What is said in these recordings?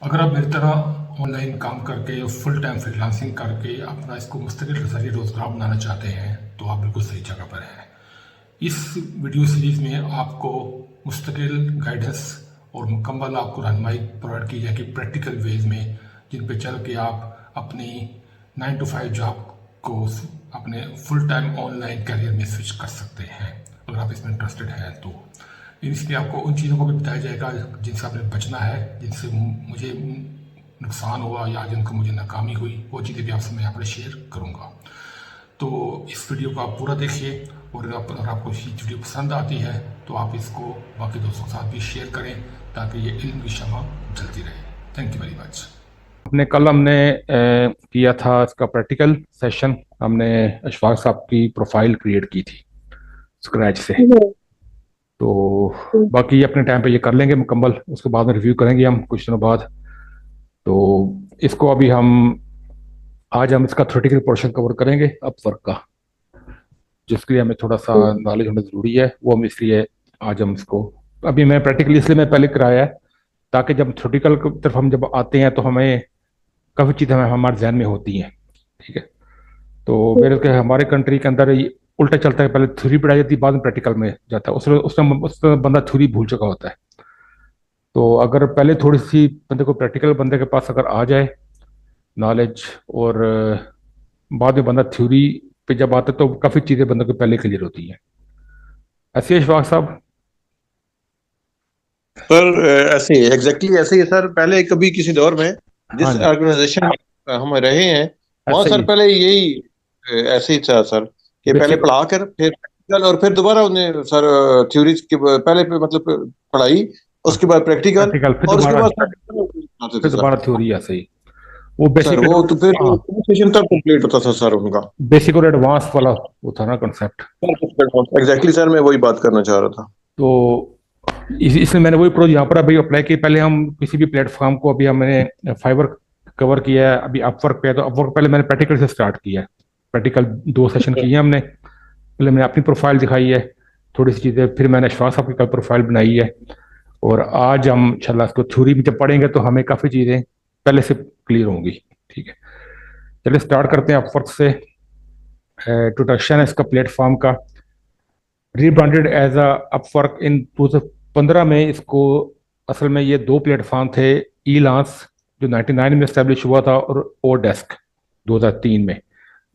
अगर आप मेरी तरह ऑनलाइन काम करके फुल टाइम फ्रीलांसिंग करके अपना इसको मुस्तकिल ज़रिए रोज़गार बनाना चाहते हैं तो आप बिल्कुल सही जगह पर हैं। इस वीडियो सीरीज़ में आपको मुस्तकिल गाइडेंस और मुकम्मल आपको रहनुमाई प्रोवाइड की जाएगी प्रैक्टिकल वेज में, जिन पे चल के आप अपनी 9 to 5 जॉब को अपने फुल टाइम ऑनलाइन करियर में स्विच कर सकते हैं, अगर आप इसमें इंटरेस्टेड हैं तो। इसलिए आपको उन चीज़ों को भी बताया जाएगा जिनसे आपने बचना है, जिनसे मुझे नुकसान हुआ या जिनको मुझे नाकामी हुई, वो चीज़ें भी आपसे मैं यहाँ पर शेयर करूँगा। तो इस वीडियो को आप पूरा देखिए, और अगर आपको ये वीडियो पसंद आती है तो आप इसको बाकी दोस्तों के साथ भी शेयर करें ताकि ये इल्म की शमा जलती रहे। Thank you very much. हमने किया था इसका प्रैक्टिकल सेशन। हमने अशफाक साहब की प्रोफाइल क्रिएट की थी स्क्रैच से। तो बाकी अपने टाइम पे ये कर लेंगे मुकम्मल, उसके बाद में रिव्यू करेंगे हम कुछ दिनों बाद। तो इसको अभी आज हम इसका थ्योरेटिकल पोर्शन कवर करेंगे अपवर्क का, जिसके लिए हमें थोड़ा सा नॉलेज होना ज़रूरी है। वो हम इसलिए आज हम इसको अभी मैं प्रैक्टिकली इसलिए मैं पहले कराया है ताकि जब थ्योरेटिकल की तरफ हम जब आते हैं तो हमें काफ़ी चीज़ें हमारे जहन में होती हैं। ठीक है, तो मेरे के हमारे कंट्री के अंदर ये उल्टा चलता है, पहले थ्योरी पढ़ाई जाती है, बाद में प्रैक्टिकल में जाता है। उसमें बंदा थ्योरी भूल चुका होता है। तो अगर पहले थोड़ी सी बंदे को प्रैक्टिकल बंदे के पास अगर आ जाए नॉलेज, और बाद में बंदा थ्योरी पे जब आता है तो काफ़ी चीज़ें बंदे को पहले क्लियर होती हैं। ऐसे ही अशफाक साहब। सर ऐसे ही एग्जैक्टली ऐसे ही है सर। पहले कभी किसी दौर में हाँ जिस जी, ऑर्गेनाइजेशन में हम रहे हैं वहाँ ऐसे सर ही पहले यही ऐसे ही था सर कि पहले बेसिक। पढ़ा कर फिर प्रैक्टिकल और फिर दोबारा उन्हें सर थ्योरी के पहले मतलब पढ़ाई, हाँ, उसके बाद प्रैक्टिकल प्रैक्टिकल और उसके बाद सर आते थे फिर सर। दोबारा थ्योरी। ऐसे ही वो सर बेसिक। वो तो फिर हाँ, सेशन तक कंप्लीट होता था सर उनका। बेसिक और एडवांस वाला वो था ना कॉन्सेप्ट। एग्जैक्टली सर मैं वही बात करना चाह रहा था। तो इसलिए मैंने वही प्रोज यहाँ पर अभी अप्लाई की। पहले हम किसी भी प्लेटफॉर्म को, अभी हमने फाइवर कवर किया है, अभी अपवर्क पे है, तो अपवर्क पहले मैंने प्रैक्टिकल से स्टार्ट किया है। प्रैक्टिकल 2 सेशन किए हैं हमने। पहले मैंने अपनी प्रोफाइल दिखाई है, थोड़ी सी चीज़ें, फिर मैंने अशफाक साहब की कल प्रोफाइल बनाई है। और आज हम इंशाल्लाह इसको थ्योरी में जब पढ़ेंगे तो हमें काफ़ी चीज़ें पहले से क्लियर होंगी। ठीक है, चलिए स्टार्ट करते हैं अपवर्क से। इंट्रोडक्शन है इसका प्लेटफॉर्म का। रीब्रांडेड एज अ अपवर्क इन 2015 में। इसको असल में ये 2 प्लेटफॉर्म थे, ई लांस जो 99 में स्टैब्लिश हुआ था, और ओ डेस्क 2003 में।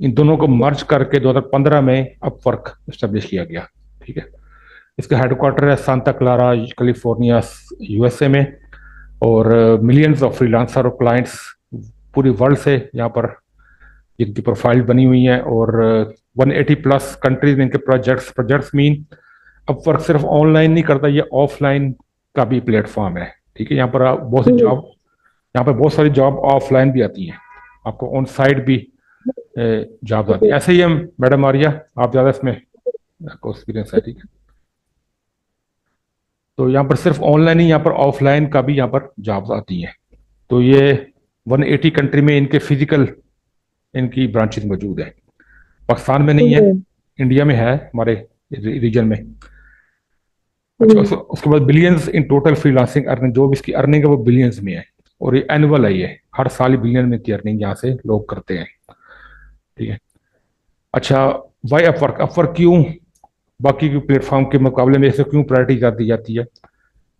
इन दोनों को मर्ज करके 2015 में अपवर्क स्टैब्लिश किया गया। ठीक है, इसका हेडक्वार्टर है सांता क्लारा कैलिफोर्निया यूएसए में। और मिलियंस ऑफ फ्रीलांसर और क्लाइंट्स पूरी वर्ल्ड से यहाँ पर जिनकी प्रोफाइल बनी हुई है, और 180+ कंट्रीज में इनके प्रोजेक्ट्स प्रोजेक्ट्स मीन अपवर्क सिर्फ ऑनलाइन नहीं करता, ये ऑफलाइन का भी प्लेटफॉर्म है। ठीक है, यहाँ पर बहुत सी जॉब, यहाँ पर बहुत सारी जॉब ऑफलाइन भी आती हैं, आपको ऑन साइट भी जॉब आती है। ऐसे ही हम मैडम आर्या, आप ज़्यादा इसमें आपको एक्सपीरियंस है। ठीक है, तो यहाँ पर सिर्फ ऑनलाइन ही, यहाँ पर ऑफलाइन का भी यहाँ पर जॉब्स आती हैं। तो ये 180 कंट्री में इनके फिजिकल इनकी ब्रांचेस मौजूद है। पाकिस्तान में नहीं है, इंडिया में है, हमारे रीजन में। अच्छा, उसके बाद billions in total freelancing earning, जो भी इसकी अर्निंग है वो बिलियंस में है। और ये एनुअल है, ये हर साल बिलियन में की अर्निंग यहाँ से लोग करते हैं। ठीक है, अच्छा, वाई अपवर्क, अपवर्क क्यों बाकी के प्लेटफॉर्म के मुकाबले में इसे क्यों प्रायोरिटी दी जाती है?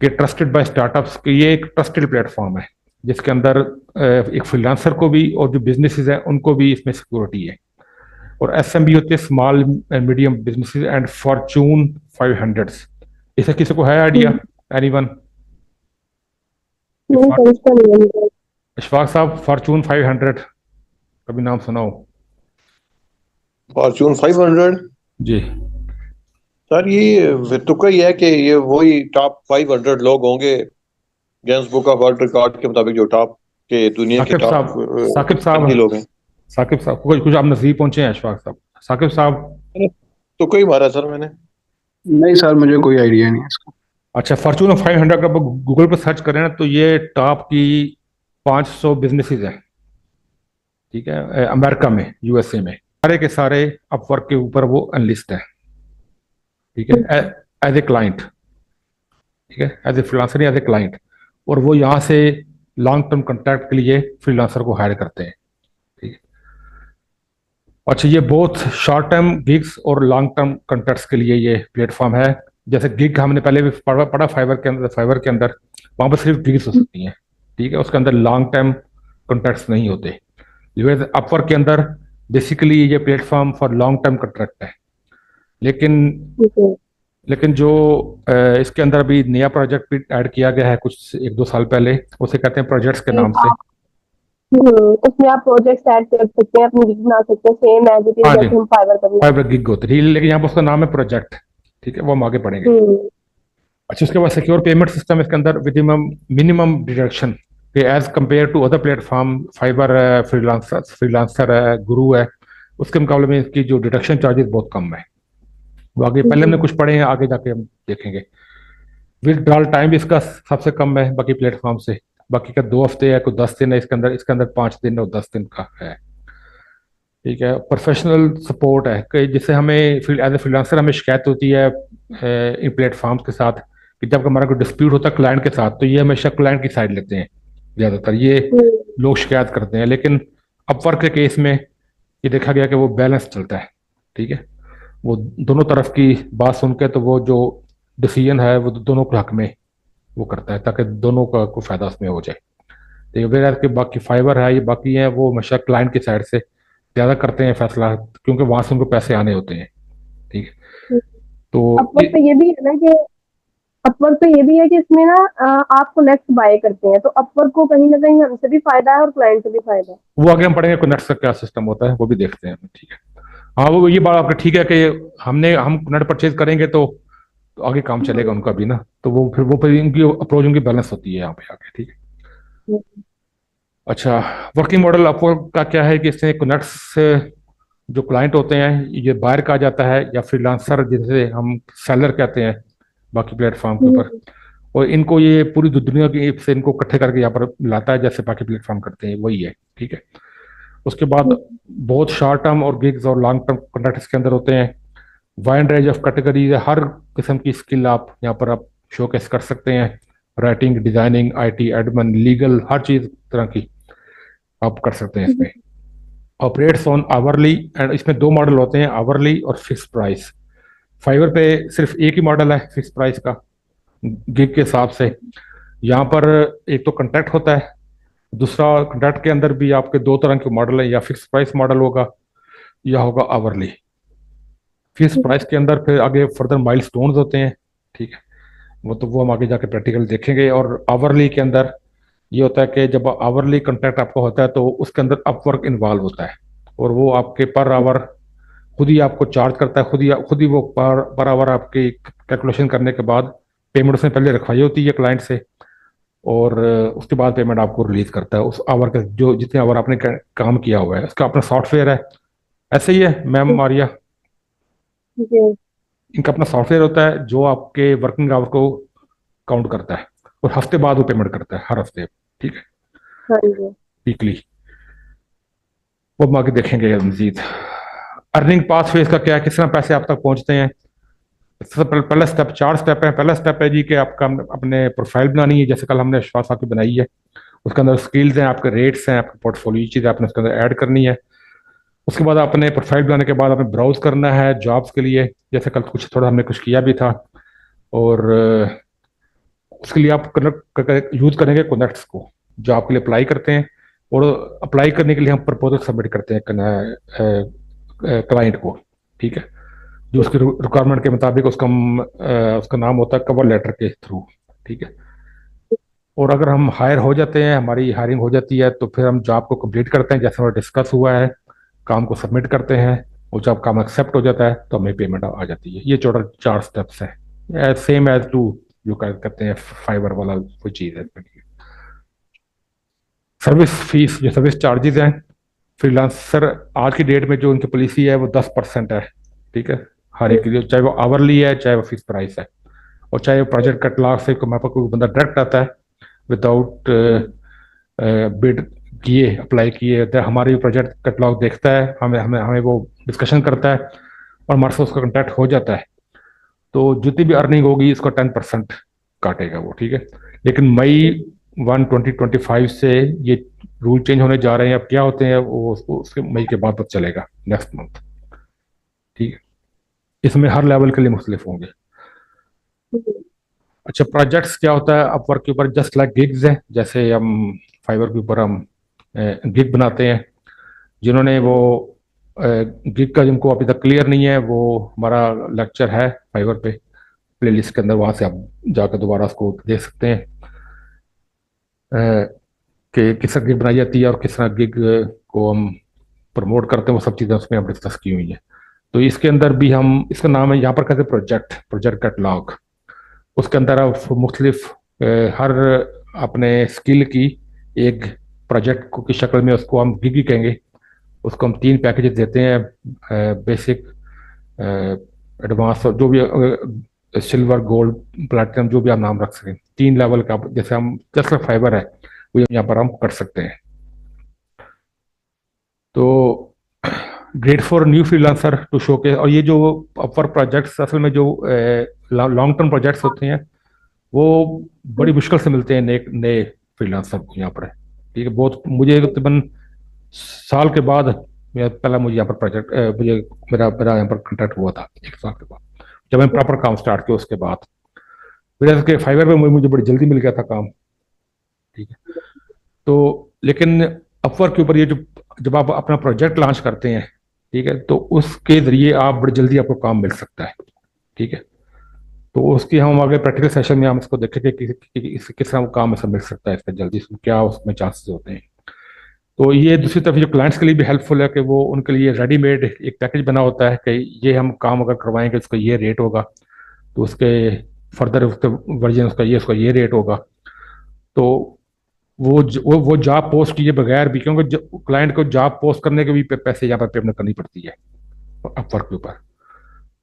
कि ट्रस्टेड बाय स्टार्टअप्स, कि ये एक ट्रस्टेड प्लेटफॉर्म है जिसके अंदर एक फ्रीलांसर को भी और जो बिजनेसेस हैं उनको भी इसमें सिक्योरिटी है। और एसएमबी होते हैं, small and medium businesses and Fortune 500। इसे किसी को है आइडिया? एनीवन? नहीं सर, इसका नहीं है मुझे। अशफाक साहब, फॉर्चून 500 कभी नाम सुना हो? फॉर्च्यून 500 जी। सर ये तुक्का ही है कि ये वही टॉप 500 लोग होंगे Guinness book of world record के मुताबिक, जो टॉप के दुनिया के साकिब टॉप साहब, साकिब साहब, ही लोग हैं। साकिब साहब कुछ आप नजदीक पहुंचे हैं अशफाक साहब? साकिब साहब। तुक्का ही मारा सर मैंने। नहीं सर, मुझे कोई आइडिया नहीं है इसका। अच्छा, फॉर्चून 500 अगर आप गूगल पर सर्च करें ना तो ये टॉप की 500 बिजनेसेस हैं। ठीक है, अमेरिका में, यूएसए में, सारे के सारे अपवर्क के ऊपर वो अनलिस्ट है। ठीक है, एज ए क्लाइंट। ठीक है, as a freelancer, as a client. और वो यहाँ से लॉन्ग टर्म कॉन्ट्रैक्ट के लिए फ्रीलांसर को हायर करते हैं। ठीक है। अच्छा, ये बहुत शॉर्ट टर्म गिग्स और लॉन्ग टर्म कॉन्ट्रैक्ट्स के लिए ये प्लेटफॉर्म है। जैसे गिग हमने पहले भी पढ़ा फाइवर के अंदर वहां पर सिर्फ गिग्स हो सकती हैं। ठीक है, उसके अंदर लॉन्ग टर्म कॉन्ट्रैक्ट्स नहीं होते। अपवर्क के अंदर बेसिकली ये platform for long term contract है। लेकिन ठीक है। लेकिन जो इसके अंदर अभी नया प्रोजेक्ट भी ऐड किया गया है कुछ 1-2 साल पहले, उसे कहते हैं प्रोजेक्ट्स के नाम से। उसमें आप प्रोजेक्ट ऐड कर सकते हैं, अपनी गिग बना सकते हैं, सेम एज इट इज हाँ जी, जैसे हम फाइवर पर फाइवर गिग होती है, लेकिन यहाँ पर उसका नाम है प्रोजेक्ट। ठीक है, वो हम आगे पढ़ेंगे। अच्छा, उसके बाद सिक्योर पेमेंट सिस्टम इसके अंदर with minimum deduction as compared to other platform. Fiverr freelancer है, गुरु है, उसके मुकाबले में इसकी जो डिडक्शन चार्जेस बहुत कम है। वो आगे पहले हमने कुछ पढ़े हैं, आगे जाके हम देखेंगे। विथड्रॉल टाइम भी इसका सबसे कम है बाकी प्लेटफॉर्म से। बाकी का 2 हफ्ते है, कोई 10 दिन है, इसके अंदर 5 दिन और 10 दिन का है। ठीक है। प्रोफेशनल सपोर्ट है कि जिससे हमें एज ए फ्रीलांसर हमें शिकायत होती है इन प्लेटफॉर्म्स के साथ कि जब हमारा कोई डिस्प्यूट होता है क्लाइंट के साथ, तो ये हमेशा क्लाइंट की साइड लेते हैं, ज़्यादातर ये लोग शिकायत करते हैं। लेकिन अपवर्क के केस में ये देखा गया कि वो बैलेंस चलता है। ठीक है, वो दोनों तरफ की बात सुन के तो वो जो डिसीजन है वो दोनों के हक में वो करता है, ताकि दोनों का कोई फायदा उसमें हो जाए। तो वेयर के बाकी फाइवर है, ये बाकी है, वो हमेशा क्लाइंट की साइड से ज़्यादा करते हैं फैसला, क्योंकि वहां से उनको पैसे आने होते हैं। ठीक है। तो अपवर्क पे ये भी है ना कि अपवर्क पे ये भी है कि इसमें ना आप कनेक्ट बाय करते हैं, तो अपवर्क को कहीं ना कहीं हमसे भी फायदा है और क्लाइंट से भी फायदा है। वो आगे हम पढ़ेंगे कनेक्ट का क्या सिस्टम होता है, वो भी देखते हैं। ठीक है। हाँ, वो ये बात आपका ठीक है कि हम नेट परचेज करेंगे तो आगे काम चलेगा उनका भी ना, तो वो फिर इनकी अप्रोच उनकी बैलेंस होती है यहाँ पे आके। ठीक है। अच्छा, वर्किंग मॉडल अपवर्क का क्या है कि इसमें कनेक्ट से जो क्लाइंट होते हैं ये बायर कहा जाता है, या फ्रीलांसर जिसे हम सेलर कहते हैं बाकी प्लेटफॉर्म के ऊपर, और इनको ये पूरी दुनिया की से इनको इकट्ठे करके यहाँ पर लाता है, जैसे बाकी प्लेटफॉर्म करते हैं वही है। ठीक है। उसके बाद बहुत शॉर्ट टर्म और गिग्स और लॉन्ग टर्म कॉन्ट्रैक्ट्स के अंदर होते हैं। वाइड रेंज ऑफ कैटेगरीज, हर किस्म की स्किल आप यहाँ पर आप शोकेस कर सकते हैं। Writing, designing, IT, admin, legal, हर चीज तरह की आप कर सकते हैं इसमें। ऑपरेट्स ऑन आवरली, एंड इसमें 2 मॉडल होते हैं, आवरली और फिक्स प्राइस। फाइवर पे सिर्फ एक ही मॉडल है फिक्स प्राइस का गिग के हिसाब से। यहाँ पर एक तो कॉन्ट्रैक्ट होता है, दूसरा कॉन्ट्रैक्ट के अंदर भी आपके 2 तरह के मॉडल है, या फिक्स प्राइस मॉडल होगा या होगा आवरली। फिक्स प्राइस के अंदर फिर आगे फर्दर माइलस्टोन्स होते हैं। ठीक है, वो हम आगे जाके प्रैक्टिकल देखेंगे। और आवरली के अंदर ये होता है कि जब आवरली कॉन्ट्रैक्ट आपका होता है तो उसके अंदर अपवर्क इन्वॉल्व होता है, और वो आपके पर आवर खुद ही आपको चार्ज करता है। खुद ही वो पर आवर आपकी कैलकुलेशन करने के बाद पेमेंट उसने पहले रखवाई होती है क्लाइंट से, और उसके बाद पेमेंट आपको रिलीज करता है उस आवर का, जो जितने आवर आपने काम किया हुआ है। उसका अपना सॉफ्टवेयर है। ऐसे ही है मैम मारिया, इनका अपना सॉफ्टवेयर होता है जो आपके वर्किंग आवर को काउंट करता है, और हफ्ते बाद वो पेमेंट करता है, हर हफ्ते। ठीक है, वीकली। वो हम आगे देखेंगे मजीद। अर्निंग पास फेज का क्या है, किस तरह पैसे आप तक पहुंचते हैं। सबसे पहला स्टेप, 4 स्टेप है। पहला स्टेप है जी कि आपका अपने प्रोफाइल बनानी है, जैसे कल हमने विश्वास आपकी बनाई है। उसके अंदर स्किल्स हैं, आपके रेट्स हैं, आपका पोर्टफोलियो चीज़ आपने उसके अंदर ऐड करनी है। उसके बाद आपने प्रोफाइल बनाने के बाद आपने ब्राउज करना है जॉब्स के लिए, जैसे कल कुछ थोड़ा हमने कुछ किया भी था। और उसके लिए आप यूज करेंगे कनेक्ट्स को, जो आपके लिए अप्लाई करते हैं। और अप्लाई करने के लिए हम प्रपोजल सबमिट करते हैं क्लाइंट को। ठीक है, जो उसके रिक्वायरमेंट के मुताबिक उसका नाम होता है कवर लेटर के थ्रू। ठीक है। और अगर हम हायर हो जाते हैं, हमारी हायरिंग हो जाती है, तो फिर हम जॉब को कंप्लीट करते हैं जैसे हमारा डिस्कस हुआ है, काम को सबमिट करते हैं, और जब काम एक्सेप्ट हो जाता है तो हमें पेमेंट आ जाती है। ये टोटल 4 स्टेप्स है, सेम एज टू जो कहते हैं फाइबर वाला कोई चीज़ है। सर्विस फीस, जो सर्विस चार्जेस हैं फ्रीलांसर आज की डेट में जो उनकी पॉलिसी है वो 10% है। ठीक है, हर एक के लिए, चाहे वो आवरली है चाहे वो फिक्स प्राइस है, और चाहे वो प्रोजेक्ट कैटलॉग से कोई बंदा डायरेक्ट आता है विदाउट बिड किए, अप्लाई किए, तो हमारी प्रोजेक्ट कैटलॉग देखता है, हमें वो डिस्कशन करता है, और हमारे से उसका कॉन्टैक्ट हो जाता है, तो जितनी भी अर्निंग होगी इसको 10% काटेगा वो। ठीक है। लेकिन मई 2025 से ये रूल चेंज होने जा रहे हैं। अब क्या होते हैं वो उसके मई के बाद पता चलेगा, नेक्स्ट मंथ। ठीक है, इसमें हर लेवल के लिए मुख्तलिफ होंगे। अच्छा, प्रोजेक्ट्स क्या होता है अपवर्क के ऊपर? जस्ट लाइक गिग्स है, जैसे हम फाइवर के ऊपर हम गिग बनाते हैं। जिन्होंने वो गिग का जिनको अभी तक क्लियर नहीं है, वो हमारा लेक्चर है फाइवर पे प्लेलिस्ट के अंदर, वहां से आप जाकर दोबारा उसको देख सकते हैं कि किस तरह गिग बनाई जाती है और किस तरह गिग को हम प्रमोट करते हैं। वो सब चीज़ें उसमें हम डिस्कस की हुई हैं। तो इसके अंदर भी हम, इसका नाम है यहाँ पर कहते हैं प्रोजेक्ट कैटलॉग। उसके अंदर आप मुख्तलिफ हर अपने स्किल की एक प्रोजेक्ट को की शक्ल में, उसको हम गिग कहेंगे। उसको हम 3 पैकेजेस देते हैं, बेसिक, एडवांस, जो भी सिल्वर, गोल्ड, प्लैटिनम, जो भी आप नाम रख सकें। 3 लेवल का, जैसे हम जैसे फाइबर है वो यहाँ पर हम कर सकते हैं। तो great for new freelancer to showcase. और ये जो अपवर्क प्रोजेक्ट्स असल में जो लॉन्ग टर्म प्रोजेक्ट्स होते हैं, वो बड़ी मुश्किल से मिलते हैं नए नए फ्रीलांसर को यहाँ पर। ठीक है, बहुत मुझे तकरीबन साल के बाद पहला मुझे यहाँ पर प्रोजेक्ट मुझे मेरा मेरा यहाँ पर कॉन्ट्रैक्ट हुआ था, 1 साल के बाद जब मैंने प्रॉपर काम स्टार्ट किया। उसके बाद फिर के फाइवर में मुझे बड़ी जल्दी मिल गया था काम। ठीक है, तो लेकिन अपवर्क के ऊपर ये जो जब आप अपना प्रोजेक्ट लॉन्च करते हैं, ठीक है, तो उसके जरिए आप बड़ी जल्दी आपको काम मिल सकता है। ठीक है, तो उसकी हम आगे प्रैक्टिकल सेशन में हम इसको देखेंगे कि किस तरह वो काम ऐसा मिल सकता है, इसका जल्दी से क्या उसमें चांसेस होते हैं। तो ये दूसरी तरफ जो क्लाइंट्स के लिए भी हेल्पफुल है कि वो उनके लिए रेडीमेड एक पैकेज बना होता है कि ये हम काम अगर करवाएंगे उसका ये रेट होगा, तो उसके फर्दर उसके वर्जन उसका ये रेट होगा। तो वो जॉब पोस्ट किए बगैर भी, क्योंकि क्लाइंट को जॉब पोस्ट करने के भी पैसे यहाँ पर पेमेंट करनी पड़ती है अपवर्क के ऊपर।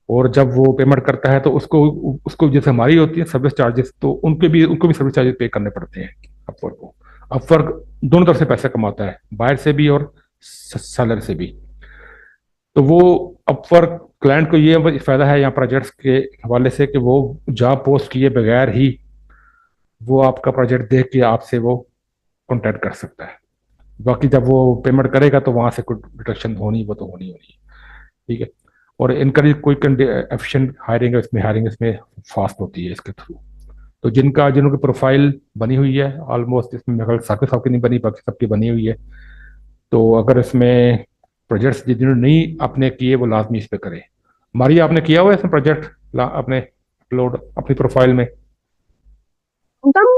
और जब वो पेमेंट करता है तो उसको उसको जैसे हमारी होती है सर्विस चार्जेस, तो उनको भी सर्विस चार्जेस पे करने पड़ते हैं अपवर्क को। अपवर्क दोनों तरफ से पैसा कमाता है, बायर से भी और सेलर से भी। तो वो अपवर्क क्लाइंट को ये फायदा है यहाँ प्रोजेक्ट्स के हवाले से कि वो जॉब पोस्ट किए बगैर ही वो आपका प्रोजेक्ट देख के आपसे वो कॉन्टैक्ट कर सकता है। बाकी जब वो पेमेंट करेगा तो वहां से कोई डिडक्शन होनी, वो तो होनी होनी। ठीक है, और इनकरेज कोई एफिशिएंट हायरिंग है इसमें, हायरिंग इसमें फास्ट होती है इसके थ्रू। तो जिनकी प्रोफाइल बनी हुई है ऑलमोस्ट, इसमें मेरे ख्याल साकिब साहब की नहीं बनी, बाकी सबकी बनी हुई है। तो अगर इसमें प्रोजेक्ट्स जिन्होंने नहीं अपने किए वो लाजमी इस पे करें। मारिया, आपने किया हुआ है इसमें प्रोजेक्ट अपने अपलोड अपनी प्रोफाइल में? एकदम।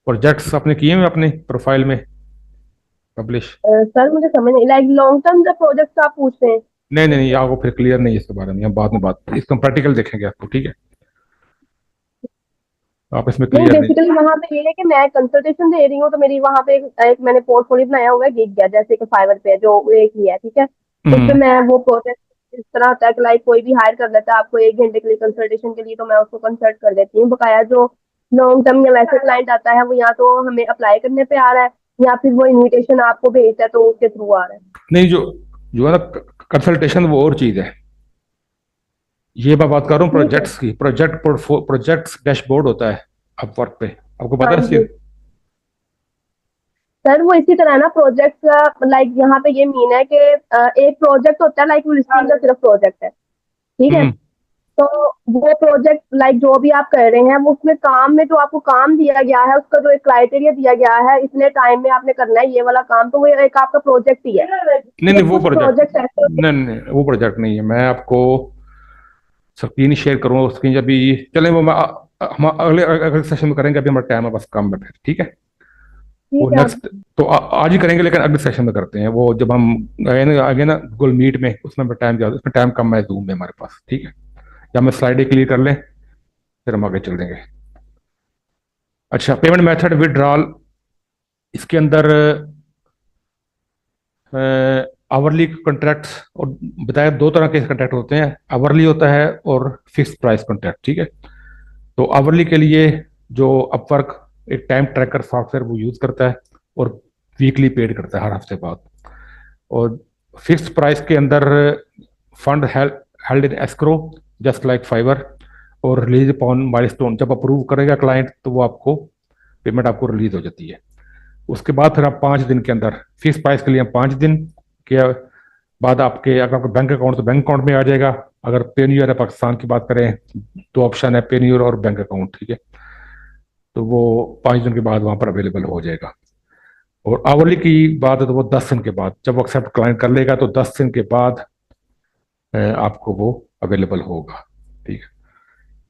प्रोजेक्ट्स आपने किए हुए अपनी प्रोफाइल में पब्लिश? सर मुझे समझ नहीं, लाइक लॉन्ग टर्म जो प्रोजेक्ट आप पूछ रहे हैं। नहीं नहीं नहीं, आपको फिर क्लियर नहीं है इसके बारे में, हम बाद में बात इसका प्रैक्टिकल देखेंगे आपको। ठीक है, आप इसमें नहीं, क्लियर नहीं। बेसिकली वहां पे ये है कि मैं कंसल्टेशन दे रही हूँ, तो मेरी वहां पे एक मैंने पोर्टफोलियो बनाया हुआ है गिग गया, जैसे कि फाइवर पे है जो एक ही है। ठीक है, उस पे मैं वो प्रोजेक्ट इस तरह होता है कि लाइक कोई भी हायर कर लेता है आपको 1 घंटे के लिए कंसल्टेशन के लिए, तो मैं उसको कंसल्ट कर देती हूँ। बकाया जो लॉन्ग टर्म या वैसे क्लाइंट आता है, वो या तो हमें अप्लाई करने पे आ रहा है या फिर वो इन्विटेशन आपको भेजता है तो उसके थ्रू आ रहा है। नहीं, जो जो है ना कंसल्टेशन, वो और चीज है। ये मैं बात कर रहा हूँ ठीक है। प्रोजेक्ट्स की। प्रोजेक्ट्स डैशबोर्ड होता है अपवर्क पे, आपको पता हाँ है जी इसकी? सर, वो इसी तरह है ना प्रोजेक्ट का, लाइक यहाँ पे ये मीन है कि एक प्रोजेक्ट होता है, लाइक वो लिस्टिंग का सिर्फ प्रोजेक्ट है। ठीक है, हम्म तो वो प्रोजेक्ट लाइक जो भी आप कर रहे हैं, वो उसमें काम में जो आपको काम दिया गया है, उसका जो एक क्राइटेरिया दिया गया है, इतने टाइम में आपने करना है ये वाला काम, तो वो एक आपका प्रोजेक्ट ही है। नहीं नहीं, तो वो कुछ प्रोजेक्ट प्रोजेक्ट ऐसे होते नहीं नहीं नहीं, वो प्रोजेक्ट नहीं है। मैं आपको स्क्रीन शेयर करूँगा उसकी, जब भी चलें वो हम अगले अगले सेशन में करेंगे। अभी हमारा टाइम है बस काम में, फिर ठीक है। हैं। वो ठीक है आप। नेक्स्ट तो आज ही करेंगे, लेकिन अगले सेशन में करते हैं वो, जब हम आगे ना गूगल मीट में, उसमें टाइम ज़्यादा, उसमें टाइम कम है जूम में हमारे पास। ठीक है, या हम स्लाइडें क्लियर कर लें फिर हम आगे चल देंगे। अच्छा, पेमेंट मेथड विड्रॉल, इसके अंदर आवरली कॉन्ट्रैक्ट्स, और बताया 2 तरह के कॉन्ट्रैक्ट होते हैं, आवरली होता है और फिक्स प्राइस कॉन्ट्रैक्ट। ठीक है, तो आवरली के लिए जो अपवर्क एक टाइम ट्रैकर सॉफ्टवेयर वो यूज करता है और वीकली पेड करता है हर हफ्ते बाद। और फिक्स प्राइस के अंदर fund held in escrow just like fibre, और रिलीज अपॉन माइलस्टोन, जब अप्रूव करेगा क्लाइंट तो वो आपको पेमेंट आपको रिलीज हो जाती है। उसके बाद फिर आप 5 दिन के अंदर, फिक्स प्राइस के लिए 5 दिन के बाद आपके, अगर आपका बैंक अकाउंट तो बैंक अकाउंट में आ जाएगा। अगर पेन्यूर है पाकिस्तान की बात करें तो ऑप्शन है पेन्यूर और बैंक अकाउंट, ठीक है, तो वो 5 दिन के बाद वहां पर अवेलेबल हो जाएगा। और आवरली की बात है तो वो 10 दिन के बाद, जब एक्सेप्ट क्लाइंट कर लेगा तो 10 दिन के बाद आपको वो अवेलेबल होगा, ठीक है।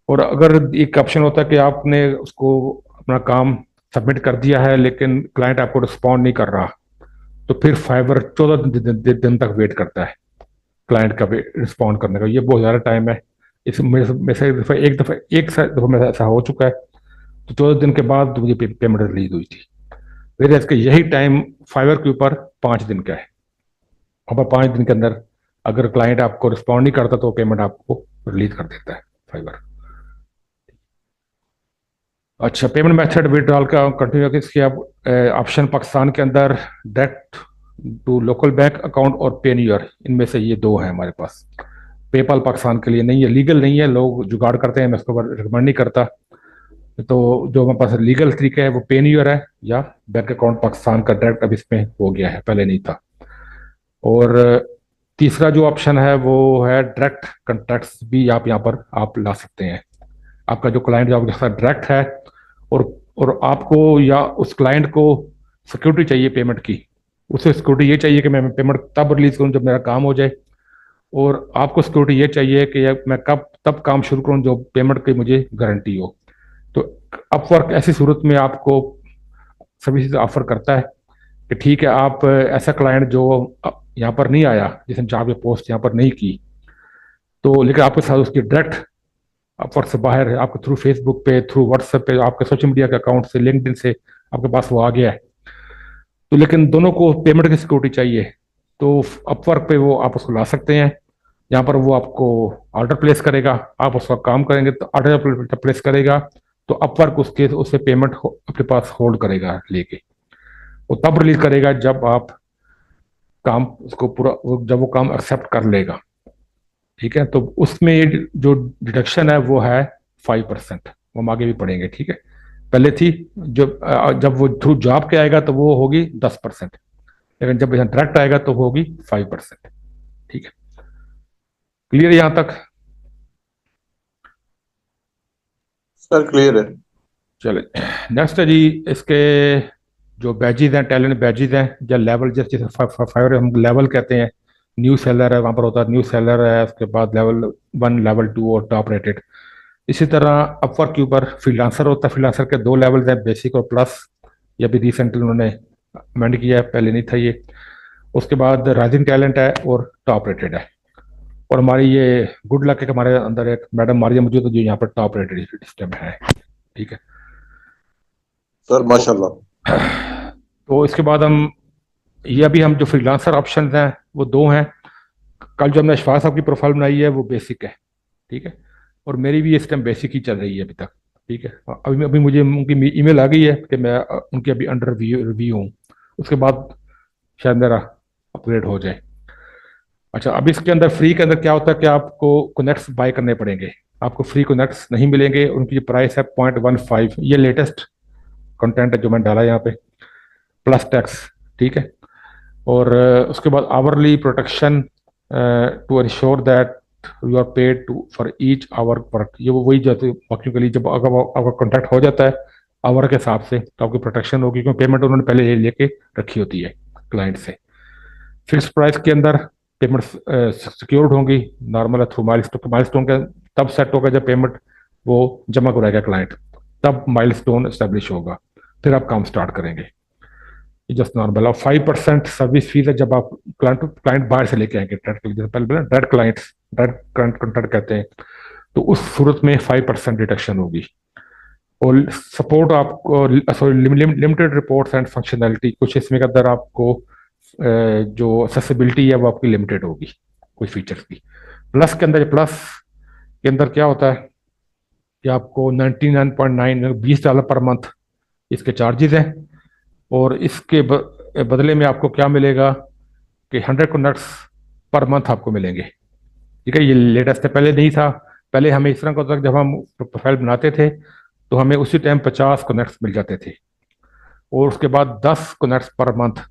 और अगर एक ऑप्शन होता है कि आपने उसको अपना काम सबमिट कर दिया है लेकिन क्लाइंट आपको रिस्पॉन्ड नहीं कर रहा, तो फिर फाइबर 14 दिन तक वेट करता है क्लाइंट का रिस्पॉन्ड करने का। ये बहुत ज़्यादा टाइम है। इस में से एक दफ़ा मेरे ऐसा हो चुका है, तो 14 दिन के बाद मुझे पेमेंट रिलीज हुई थी। फिर इसका यही टाइम फाइवर के ऊपर 5 दिन का है। अब 5 दिन के अंदर अगर क्लाइंट आपको रिस्पॉन्ड नहीं करता तो पेमेंट आपको रिलीज कर देता है फाइवर। अच्छा, पेमेंट मेथड विड्रॉल का कंटिन्यू इसके आप ऑप्शन पाकिस्तान के अंदर direct to local bank account और पेन्यूर, इनमें से ये दो हैं हमारे पास। पेपाल पाकिस्तान के लिए नहीं है, लीगल नहीं है, लोग जुगाड़ करते हैं, मैं इसको रिकमेंड नहीं करता। तो जो हमारे पास लीगल तरीका है वो पेन्यूर है या बैंक अकाउंट पाकिस्तान का डायरेक्ट अब इसमें हो गया है, पहले नहीं था। और तीसरा जो ऑप्शन है वो है डायरेक्ट कॉन्ट्रैक्ट्स भी आप यहाँ पर आप ला सकते हैं। आपका जो क्लाइंट जो आपके साथ डायरेक्ट है और आपको या उस क्लाइंट को सिक्योरिटी चाहिए पेमेंट की, उसे सिक्योरिटी ये चाहिए कि मैं पेमेंट तब रिलीज करूँ जब मेरा काम हो जाए, और आपको सिक्योरिटी ये चाहिए कि मैं कब तब काम शुरू करूँ जो पेमेंट की मुझे गारंटी हो। तो अपवर्क ऐसी सूरत में आपको सर्विसेज ऑफर करता है कि ठीक है, आप ऐसा क्लाइंट जो यहाँ पर नहीं आया, जिसने जॉब या पोस्ट यहाँ पर नहीं की, तो लेकिन आपके साथ उसकी डायरेक्ट अपवर्क से बाहर है, आपके थ्रू फेसबुक पे, थ्रू व्हाट्सएप पे, आपके सोशल मीडिया के अकाउंट से, लिंक्डइन से आपके पास वो आ गया है, तो लेकिन दोनों को पेमेंट की सिक्योरिटी चाहिए, तो अपवर्क पे वो आप उसको ला सकते हैं। यहाँ पर वो आपको ऑर्डर प्लेस करेगा, आप उसका काम करेंगे तो ऑर्डर प्लेस करेगा, तो अपवर्क उससे पेमेंट अपने पास होल्ड करेगा लेके, वो तब रिलीज करेगा जब आप काम उसको पूरा, जब वो काम एक्सेप्ट कर लेगा, ठीक है। तो उसमें जो डिडक्शन है वो है 5%, वो हम आगे भी पढ़ेंगे, ठीक है। पहले थी जब वो थ्रू जॉब के आएगा तो वो होगी 10%, लेकिन जब यहाँ डायरेक्ट आएगा तो होगी 5%, ठीक है। क्लियर यहां तक? सर क्लियर है। चले, नेक्स्ट है जी, इसके जो बैजेज हैं, टैलेंट बैजेज हैं या लेवल, जैसे फाइवर हम लेवल कहते हैं, न्यू सेलर है, वहां पर होता है न्यू सेलर है, उसके बाद लेवल 1, लेवल 2 और टॉप रेटेड। इसी तरह अपवर्क के ऊपर फ्रीलांसर होता है, फ्रीलांसर के 2 लेवल्स हैं, बेसिक और प्लस। ये भी रिसेंटली उन्होंने अमेंड किया है, पहले नहीं था ये। उसके बाद राइजिंग टैलेंट है और टॉप रेटेड है। और हमारी ये गुड लक है कि हमारे अंदर एक मैडम मारिया मौजूद है जो यहाँ पर टॉप रेटेड सिस्टम है, ठीक है सर माशाल्लाह। तो इसके बाद ये अभी हम जो फ्रीलांसर ऑप्शन हैं वो 2 हैं। कल जो हमने अशफाक साहब की प्रोफाइल बनाई है वो बेसिक है, ठीक है, और मेरी भी इस टाइम बेसिक ही चल रही है अभी तक, ठीक है। अभी मुझे उनकी ईमेल आ गई है कि मैं उनकी अभी अंडर रिव्यू हूँ, उसके बाद शायद मेरा अपग्रेड हो जाए। अच्छा, अब इसके अंदर फ्री के अंदर क्या होता है कि आपको कनेक्ट्स बाय करने पड़ेंगे, आपको फ्री कनेक्ट्स नहीं मिलेंगे। उनकी जो प्राइस है 0.15, ये लेटेस्ट कंटेंट है जो मैंने डाला है यहाँ पे, प्लस टैक्स, ठीक है। और उसके बाद hourly protection to ensure that you are paid to for each hour work. ये वही जाते बाकियों के लिए, जब अगर आपका कॉन्ट्रैक्ट हो जाता है आवर के हिसाब से तो आपकी प्रोटेक्शन होगी, क्योंकि पेमेंट उन्होंने पहले लेके रखी होती है क्लाइंट से। फिक्स प्राइस के अंदर पेमेंट सिक्योर्ड होंगी, नॉर्मल है थ्रू माइलस्टोन का तब सेट होगा जब पेमेंट वो जमा कराएगा क्लाइंट, तब माइलस्टोन एस्टेब्लिश होगा, फिर आप काम स्टार्ट करेंगे। Just normal. और 5% सर्विस फीस है जब आप क्लाइंट बाहर से लेके आएंगे, डायरेक्ट क्लाइंट कॉन्ट्रैक्ट कहते हैं, तो उस सूरत में 5% डिडक्शन होगी। और सपोर्ट आपको, sorry, limited reports and functionality, कुछ इसमें के अंदर आपको जो एक्सेसिबिलिटी है वो आपकी लिमिटेड होगी कुछ फीचर्स की। प्लस के अंदर क्या होता है कि आपको 99.9 $20 पर मंथ इसके चार्जेस हैं, और इसके बदले में आपको क्या मिलेगा कि 100 कनेक्ट्स पर मंथ आपको मिलेंगे, ठीक है। ये लेटेस्ट है, पहले नहीं था, पहले हमें इस तरह का होता था, जब हम प्रोफाइल बनाते थे तो हमें उसी टाइम 50 कनेक्ट्स मिल जाते थे, और उसके बाद 10 कनेक्ट्स पर मंथ।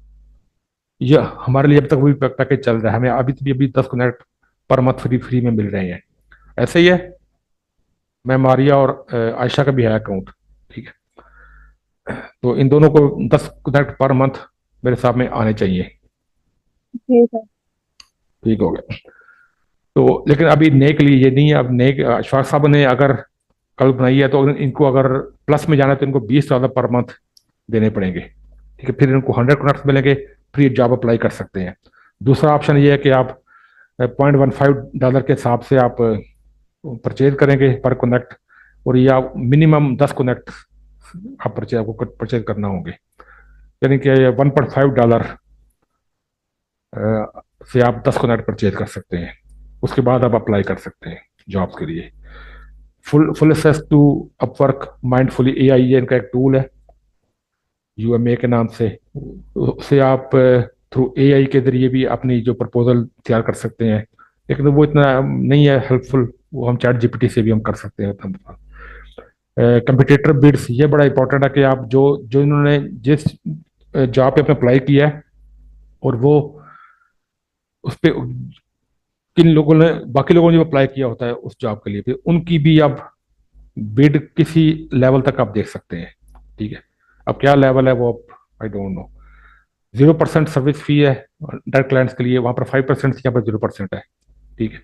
यह हमारे लिए अब तक वही पैकेज चल रहा है, हमें अभी 10 connect per month free free में मिल रहे हैं। ऐसे ही है, मैं मारिया और आयशा का भी है अकाउंट, ठीक है, तो इन दोनों को 10 कनेक्ट पर मंथ मेरे साथ में आने चाहिए। जी सर। ठीक हो गया। तो लेकिन अभी नए के लिए ये नहीं है, अब नए अशफाक साहब ने अगर कल बनाई है तो इनको अगर प्लस में जाना है तो इनको $20 पर मंथ देने पड़ेंगे, ठीक है, फिर इनको 100 कनेक्ट मिलेंगे, फिर ये जॉब अप्लाई कर सकते हैं। दूसरा ऑप्शन ये है कि आप $0.15 के हिसाब से आप परचेज करेंगे पर कनेक्ट, और या मिनिमम 10 कनेक्ट आपको परचेज करना होंगे, यानी कि $1.5 से आप 10 कनेक्ट परचेज कर सकते हैं। उसके बाद आप अप्लाई कर सकते हैं जॉब के लिए। Full access to Upwork mindfully AI, ये इनका एक टूल है UMA के नाम से, उससे आप थ्रू AI के जरिए भी अपनी जो प्रपोजल तैयार कर सकते हैं, लेकिन वो इतना नहीं है हेल्पफुल, वो हम चैट GPT से भी हम कर सकते हैं। कंपटीटर बिड्स, ये बड़ा इंपॉर्टेंट है कि आप जो जो इन्होंने जिस जॉब पे अपने अप्लाई किया है और वो उस पर किन लोगों ने, बाकी लोगों ने जो अप्लाई किया होता है उस जॉब के लिए, फिर उनकी भी आप बिड किसी लेवल तक आप देख सकते हैं, ठीक है। अब क्या लेवल है वो I don't know. 0% service fee है डायरेक्ट क्लाइंट्स के लिए, वहां पर 5% यहाँ पर 0% है, ठीक है।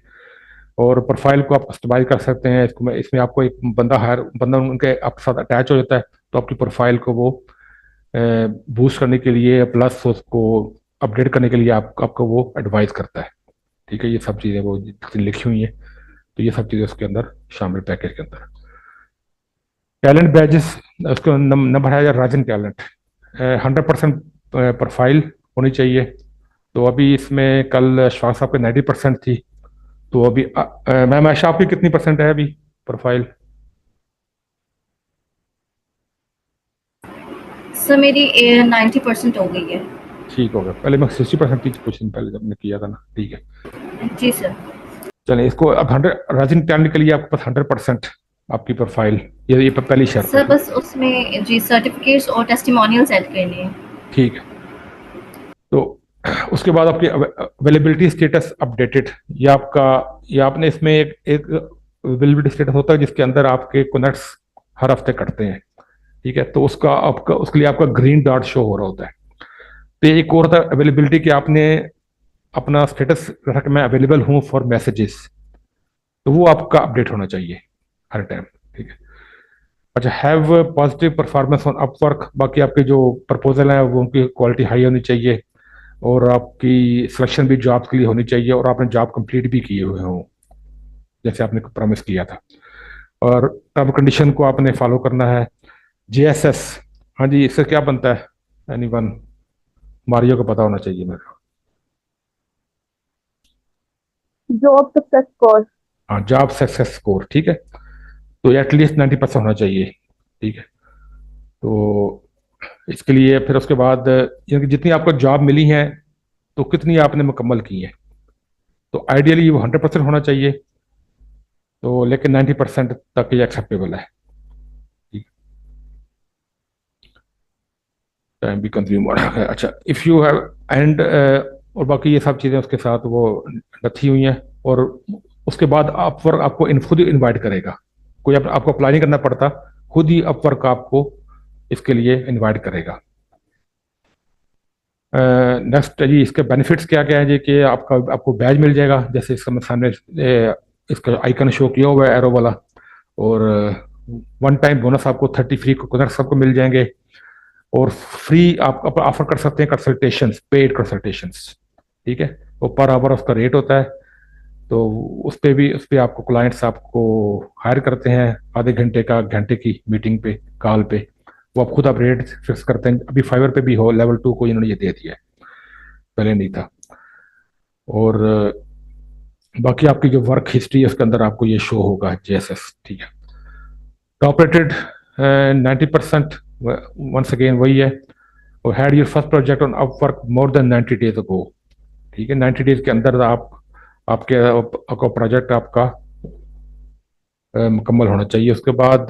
और प्रोफाइल को आप कस्टमाइज कर सकते हैं, इसमें आपको एक बंदा उनके आपके साथ अटैच हो जाता है, तो आपकी प्रोफाइल को वो बूस्ट करने के लिए प्लस उसको अपडेट करने के लिए आपको वो एडवाइस करता है, ठीक है। ये सब चीज़ें वो लिखी हुई हैं, तो ये सब चीज़ें उसके अंदर शामिल पैकेज के अंदर। टैलेंट बैजेस, उसको नंबर है राजन टैलेंट, 100% प्रोफाइल होनी चाहिए। तो अभी इसमें कल श्वास साहब के 90% थी, तो अभी मैम आयशा आपकी कितनी परसेंट है अभी प्रोफाइल? सर मेरी 90% हो गई है। ठीक हो गया, पहले मैं 60% की क्वेश्चन पहले जब मैं किया था ना, ठीक है। जी सर। चलिए इसको अब 100 राजन टैलेंट के लिए आपके पास 100% आपकी प्रोफाइल, ये पहली शर्त सर है। बस उसमें जी सर्टिफिकेट्स और टेस्टिमोनियल्स ऐड करने हैं। ठीक है, तो उसके बाद आपकी अवेलेबिलिटी स्टेटस अपडेटेड, ये आपने इसमें एक अवेलेबिलिटी स्टेटस होता है जिसके अंदर आपके कनेक्ट्स हर हफ्ते कटते हैं, ठीक है। तो उसके लिए आपका ग्रीन डॉट शो हो रहा होता है। तो एक और होता है अवेलेबिलिटी कि आपने अपना स्टेटस रखा कि मैं अवेलेबल हूँ फॉर मैसेजेस, तो वो आपका अपडेट होना चाहिए हर टाइम, ठीक है। अच्छा, have positive performance on Upwork, बाकी आपके जो प्रपोजल है वो उनकी क्वालिटी हाई होनी चाहिए, और आपकी सिलेक्शन भी जॉब के लिए होनी चाहिए, और आपने जॉब कंप्लीट भी किए हुए हो जैसे आपने प्रॉमिस किया था, और टर्म कंडीशन को आपने फॉलो करना है। JSS, हाँ जी, इससे क्या बनता है? एनीवन? मारियो को पता होना चाहिए मेरे को। Job success score. हाँ, जॉब सक्सेस स्कोर, ठीक है, तो एटलीस्ट 90% होना चाहिए, ठीक है। तो इसके लिए फिर उसके बाद यानी कि जितनी आपको जॉब मिली है तो कितनी आपने मुकम्मल की है, तो आइडियली वो 100% होना चाहिए, तो लेकिन 90% तक ये एक्सेप्टेबल है, ठीक। टाइम भी कंज्यूम हो रहा है। अच्छा, इफ़ यू हैव एंड और बाकी ये सब चीज़ें उसके साथ वो रखी हुई हैं, और उसके बाद अपवर्क आपको खुद ही इन्वाइट करेगा, कोई आपको अप्लाई नहीं करना पड़ता, खुद ही अपवर्क आपको इसके लिए इन्वाइट करेगा। नेक्स्ट जी, इसके बेनिफिट्स क्या क्या है जी, कि आपको बैज मिल जाएगा, जैसे इसका मैं सामने इसका आइकन शो किया हुआ है एरो वाला, और वन टाइम बोनस आपको 30 फ्री कनेक्ट सबको मिल जाएंगे, और फ्री आप ऑफर कर सकते हैं कंसल्टेशंस, पेड कंसल्टेशंस, ठीक है। वो पर आवर उसका रेट होता है, तो उस पर आपको क्लाइंट्स आपको हायर करते हैं आधे घंटे घंटे की मीटिंग पे, कॉल पे, वो आप रेट फिक्स करते हैं। अभी फाइवर पे भी हो लेवल 2 को इन्होंने ये दे दिया है, पहले नहीं था। और बाकी आपकी जो वर्क हिस्ट्री है उसके अंदर आपको ये शो होगा JSS, ठीक है। टॉप रेटेड 90%, वंस अगेन वही है, और had your first project on Upwork more than 90 days ago, ठीक है। 90 डेज के अंदर आपका प्रोजेक्ट आपका मुकम्मल होना चाहिए। उसके बाद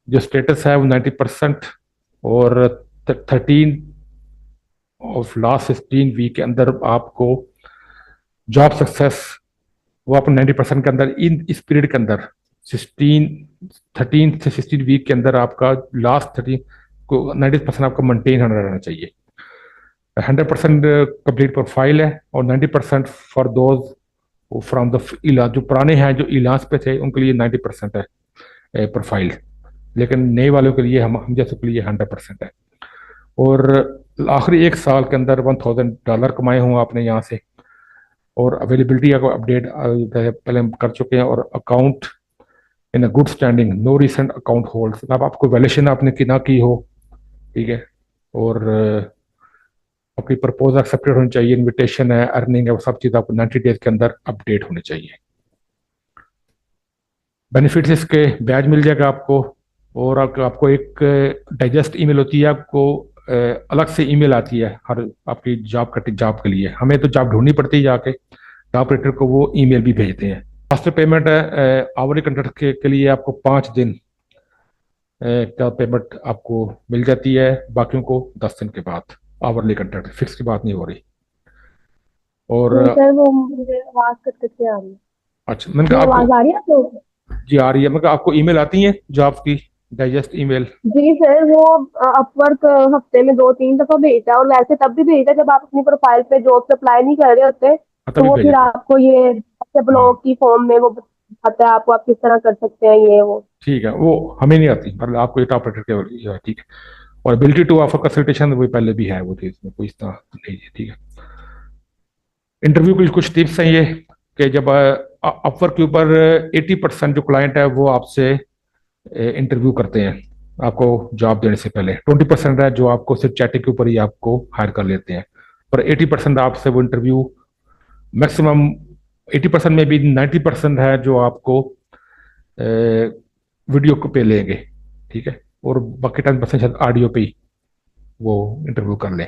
जो स्टेटस है वो 90% और 13 ऑफ लास्ट 16 वीक के अंदर आपको जॉब सक्सेस वो आप 90% के अंदर इस पीरियड के अंदर 13 से 16 वीक के अंदर आपका लास्ट 13 को 90% आपको मेंटेन होना रहना चाहिए। 100% कंप्लीट प्रोफाइल है और 90% फॉर दोज फ्रॉम द इलाज, जो पुराने हैं जो इलाज पे थे उनके लिए 90% है प्रोफाइल, लेकिन नए वालों के लिए हम जैसे के लिए 100% है। और आखिरी 1 साल के अंदर $1000 कमाए हों आपने यहाँ से, और अवेलेबिलिटी का अपडेट पहले हम कर चुके हैं, और account in a good standing, no recent account hold, अब आपको वैल्यूएशन आपने की ना की हो, ठीक है, और आपकी प्रपोजल एक्सेप्टेड होनी चाहिए, इनविटेशन है, अर्निंग है, वो सब चीज़ आपको 90 डेज के अंदर अपडेट होनी चाहिए। बेनिफिट्स इसके बैज मिल जाएगा आपको, और आपको एक डाइजेस्ट ईमेल होती है, आपको अलग से ईमेल आती है हर आपकी जॉब के लिए। हमें तो जॉब ढूंढनी पड़ती है, जाके जॉब ऑपरेटर को वो ईमेल भी भेजते हैं। फास्टर पेमेंट है आवरली कंट्रैक्ट के लिए आपको 5 दिन का पेमेंट आपको मिल जाती है, बाकियों को 10 दिन के बाद। आवरली कंट्रैक्ट फिक्स की बात नहीं हो रही। और सर वो मुझे आवाज कट कट के आ रही है। अच्छा, मैंने मेरी कहा आवाज आपको आ रही है आपको? जी आ रही है, मतलब आपको ईमेल आती है जॉब की डाइजेस्ट ईमेल? जी सर, वो अपवर्क हफ्ते में 2-3 दफा भेजता है, और वैसे तब भी भेजता है जब आप अपनी प्रोफाइल पे जॉब अप्लाई नहीं कर रहे होते, तो तभी वो फिर भेजते हैं। आपको ये हाँ ब्लॉग की फॉर्म में वो बताता है आपको आप किस तरह कर सकते हैं ये वो। ठीक है, वो हमें नहीं आती, मतलब आपको ये ऑपरेटर के, ठीक है। और एबिलिटी टू ऑफर कंसल्टेशन वो पहले भी है, वो चीज़ में कोई इस तरह नहीं है, ठीक है। इंटरव्यू की कुछ टिप्स हैं ये, कि जब अपवर्क के ऊपर 80% जो क्लाइंट है वो आपसे इंटरव्यू करते हैं आपको जॉब देने से पहले, 20% है जो आपको सिर्फ चैटिंग के ऊपर ही आपको हायर कर लेते हैं, पर 80% आपसे वो इंटरव्यू मैक्सिमम 80% में भी 90% है जो आपको वीडियो को पे लेंगे, ठीक है, और बाकी 10% शायद ऑडियो पे ही वो इंटरव्यू कर लें।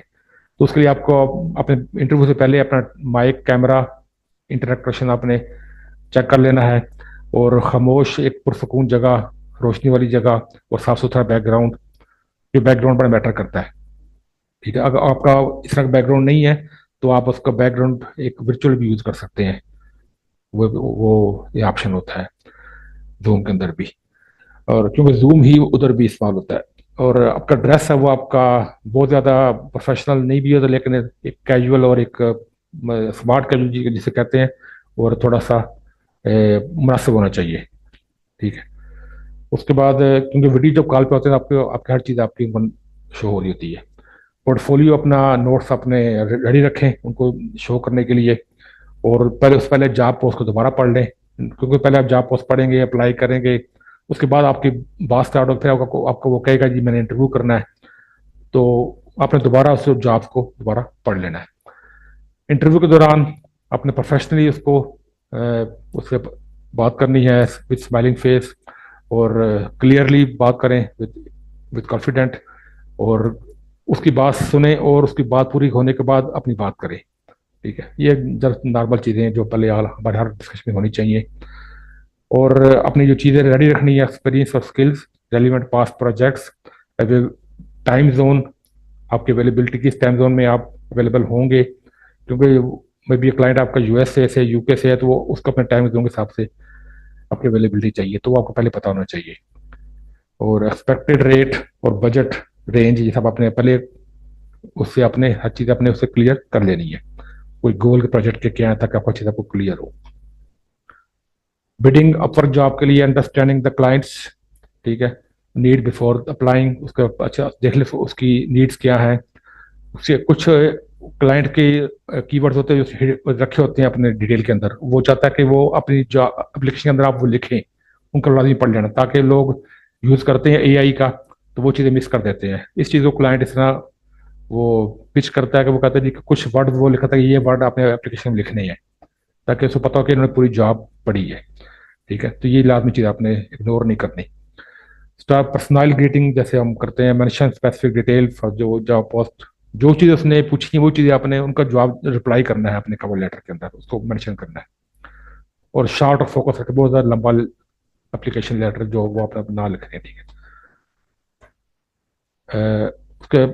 तो उसके लिए आपको अपने इंटरव्यू से पहले अपना माइक, कैमरा, इंटरनेट कनेक्शन आपने चेक कर लेना है, और खामोश एक पुरसकून जगह, रोशनी वाली जगह और साफ सुथरा बैकग्राउंड, ये बैकग्राउंड बड़ा मैटर करता है, ठीक है। अगर आपका इस तरह का बैकग्राउंड नहीं है तो आप उसका बैकग्राउंड एक वर्चुअल भी यूज कर सकते हैं, वो ये ऑप्शन होता है जूम के अंदर भी, और क्योंकि जूम ही उधर भी इस्तेमाल होता है। और आपका ड्रेस है वो आपका बहुत ज़्यादा प्रोफेशनल नहीं भी होता, लेकिन एक कैजुअल और एक स्मार्ट कैजुअल जिसे कहते हैं, और थोड़ा सा मुनासिब होना चाहिए, ठीक है। उसके बाद क्योंकि वीडियो जब कॉल पे होते हैं आपके आपके हर चीज़ आपकी शो हो रही होती है। पोर्टफोलियो अपना नोट्स अपने रेडी रखें उनको शो करने के लिए, और पहले जॉब पोस्ट को दोबारा पढ़ लें, क्योंकि पहले आप जॉब पोस्ट पढ़ेंगे, अप्लाई करेंगे, उसके बाद आपकी बात स्टार्ट हो, फिर आपको वो कहेगा जी मैंने इंटरव्यू करना है, तो आपने दोबारा उस जॉब को दोबारा पढ़ लेना है। इंटरव्यू के दौरान अपने प्रोफेशनली उससे बात करनी है विद स्माइलिंग फेस, और क्लियरली बात करें विद कॉन्फिडेंट, और उसकी बात सुने और उसकी बात पूरी होने के बाद अपनी बात करें, ठीक है। ये जब नॉर्मल चीज़ें हैं जो पहले हमारे हर डिस्कशन में होनी चाहिए। और अपनी जो चीज़ें रेडी रखनी है, एक्सपीरियंस और skills, relevant past projects, time zone, आपकी अवेलेबिलिटी किस टाइम जोन में आप अवेलेबल होंगे, क्योंकि मे बी क्लाइंट आपका यूएस से यूके से है, तो वो उसको अपने टाइम जोन के हिसाब से आपकी अवेलेबिलिटी चाहिए, तो वो आपको पहले पता होना चाहिए। और एक्सपेक्टेड रेट और बजट रेंज ये सब आपने पहले उससे अपने हर चीज़ अपने उससे क्लियर कर लेनी है, कोई गोल के प्रोजेक्ट के क्या है तक आपको चीज़ आपको क्लियर हो। बिडिंग अपवर्क जॉब के लिए अंडरस्टैंडिंग द क्लाइंट्स, ठीक है, नीड बिफोर अप्लाइंग, उसका अच्छा देख ले उसकी नीड्स क्या है। उससे कुछ क्लाइंट के कीवर्ड्स होते हैं जो रखे होते हैं अपने डिटेल के अंदर, वो चाहता है कि वो अपनी जो एप्लीकेशन के अंदर आप वो लिखें, उनका लाजमी पढ़ लेना, ताकि लोग यूज़ करते हैं एआई का तो वो चीज़ें मिस कर देते हैं। इस चीज़ को क्लाइंट इस तरह वो पिच करता है कि वो कहता है जी कि कुछ वर्ड वो लिखता है कि ये वर्ड आपने एप्लीकेशन में लिखने हैं, ताकि उसको पता हो कि इन्होंने पूरी जॉब पढ़ी है, ठीक है। तो ये लाजमी चीज़ आपने इग्नोर नहीं करनी। स्टाफ पर्सनल ग्रीटिंग जैसे हम करते हैं, मेंशन स्पेसिफिक डिटेल फॉर जो जॉब पोस्ट, जो चीज़ उसने पूछी वो चीज़ आपने उनका जवाब रिप्लाई करना है अपने कवर लेटर के अंदर, उसको मेंशन करना है। और शॉर्ट और फोकस रखें, बहुत ज़्यादा लंबा एप्लीकेशन लेटर जो वो अपना ना लिख रहे हैं, ठीक है। उसके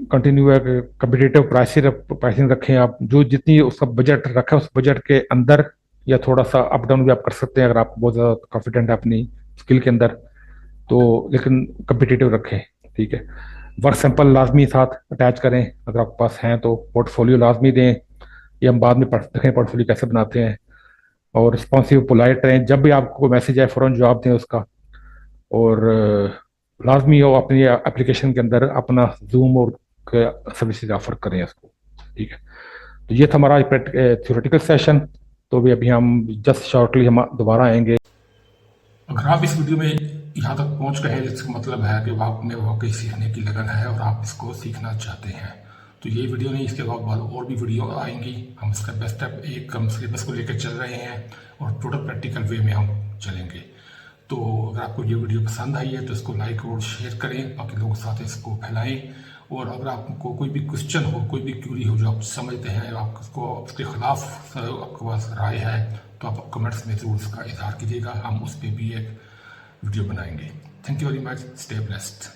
कंटिन्यू है कि कम्पिटिटिव प्राइसिंग रखें आप, जो जितनी उसका बजट रखा है उस बजट के अंदर, या थोड़ा सा अप डाउन भी आप कर सकते हैं अगर आप बहुत ज़्यादा कॉन्फिडेंट है अपनी स्किल के अंदर तो, लेकिन कम्पिटिटिव रखें, ठीक है। वर्क सैंपल लाजमी साथ अटैच करें अगर आपके पास हैं तो, पोर्टफोलियो लाजमी दें, ये हम बाद में देखें पोर्टफोलियो कैसे बनाते हैं। और रिस्पॉन्सिव पोलाइट रहें, जब भी आपको मैसेज आए फ़ौरन जवाब दें उसका। और लाजमी हो अपनी एप्लीकेशन के अंदर अपना जूम और सर्विसेज ऑफर करें उसको, ठीक है। तो ये था हमारा थ्योरेटिकल सेशन। तो अभी हम जस्ट शॉर्टली हम दोबारा आएंगे। अगर आप इस वीडियो में यहाँ तक पहुँच गए हैं, इसका मतलब है कि आप में वाकई सीखने की लगन है और आप इसको सीखना चाहते हैं। तो ये वीडियो नहीं, इसके बाद और भी वीडियो आएंगी। हम स्टेप बाय स्टेप एक हम सिलेबस को लेकर चल रहे हैं और टोटल प्रैक्टिकल वे में हम चलेंगे। तो अगर आपको ये वीडियो पसंद आई है तो इसको लाइक और शेयर करें, बाकी लोगों के साथ इसको फैलाएं। और अगर आपको कोई भी क्वेश्चन हो, कोई भी क्यूरी हो जो आप समझते हैं, आप उसको उसके खिलाफ आपके पास राय है, तो आप कमेंट्स में ज़रूर उसका इजहार कीजिएगा। हम उस पर भी एक वीडियो बनाएंगे। Thank you very much, stay blessed.